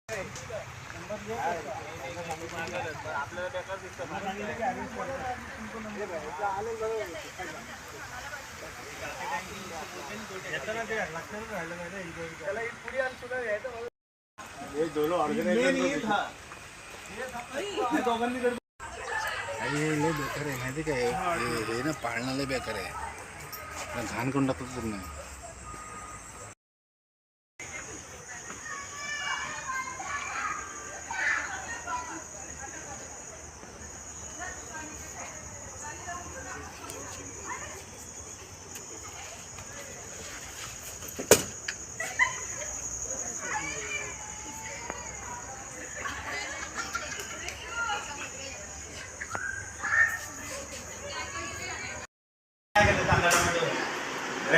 बेकार आहे माहिती काय हे ना पाळणाला बेकार आहे घाण करून टाकतो पूर्ण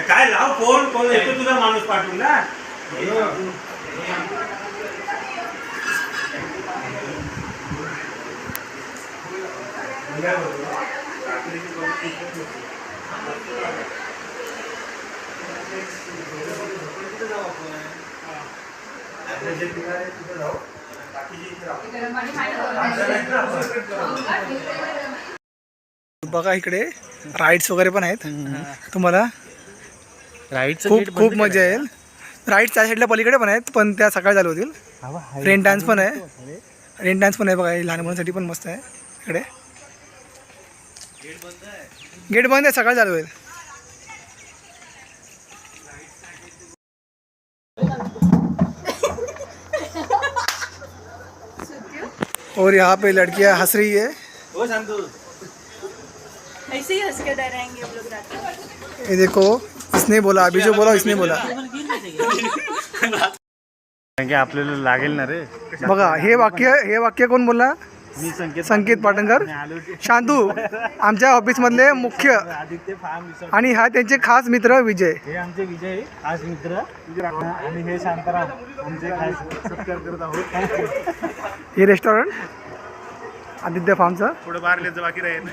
काय लाव कोण कोण येतो तुझा माणूस पाठवून ना बघा इकडे राईड्स वगैरे पण आहेत तुम्हाला राईडचं खूप खूप मजा येईल. राईड्स त्या साईडला पलीकडे पण आहेत पण त्या सकाळी चालू होतील. रेन डान्स पण आहे बघा लहान मुलांसाठी पण मस्त आहे. इकडे गेट बंद आहे सकाळी चालू होईल. और यहाँ पे लड़कियाँ हंस रही है. ऐसे ही हंस के डराएंगे हम लोग रात को. ये देखो इसने बोला अभी जो बोला इसने बोला. आपल्याला लागेल ना रे. बघा हे वाक्य कोण बोलला. संकेत पाटणकर. शांतू आमच्या ऑफिसमधले मुख्य आणि हा त्यांचे खास मित्र विजय. हे आमचे विजय खास मित्र आणि हे शांताराम आमचे खास सत्कार करत आहोत. हे रेस्टॉरंट आदित्य फार्मचं. पुढे बारल्याचं बाकी राहील.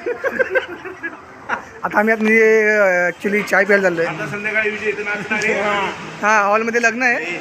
आता आम्ही ॲक्च्युली चाय प्यायला चाललोय. आता संध्याकाळी विजय इथं नाचणार आहे. हा हॉलमध्ये लग्न आहे.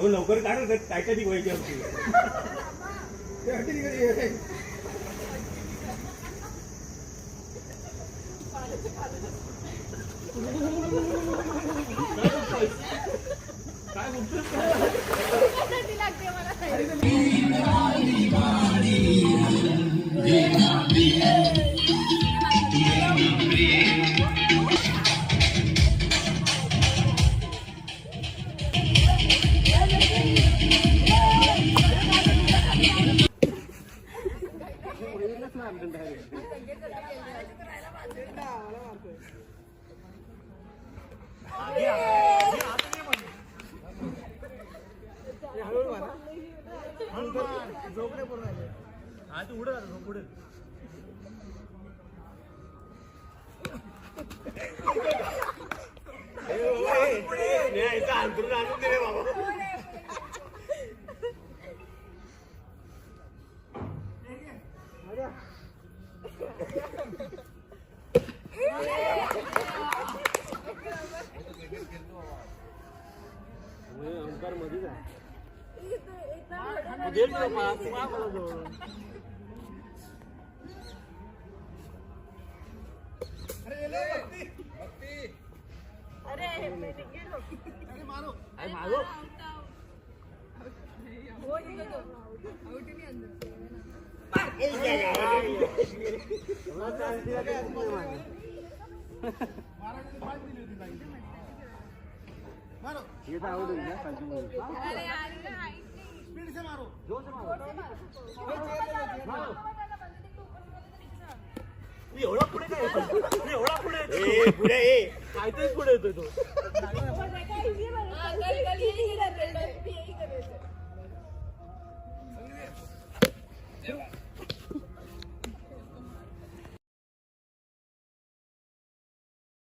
लवकर काढ काय कधी व्हायची आमची. पुढे याचा अंतरून आणून दे रे बाबा. अंकार मध्येच आहे. अरे मैं गेलो. मारो हो ठीक आहे आउट नाही अंदर. अरे यार स्पीड से मारो. जोर से मारो. एवढा पुढे काय एवढा पुढे पुढे ये. काहीतरीच पुढे येतोय तो. गली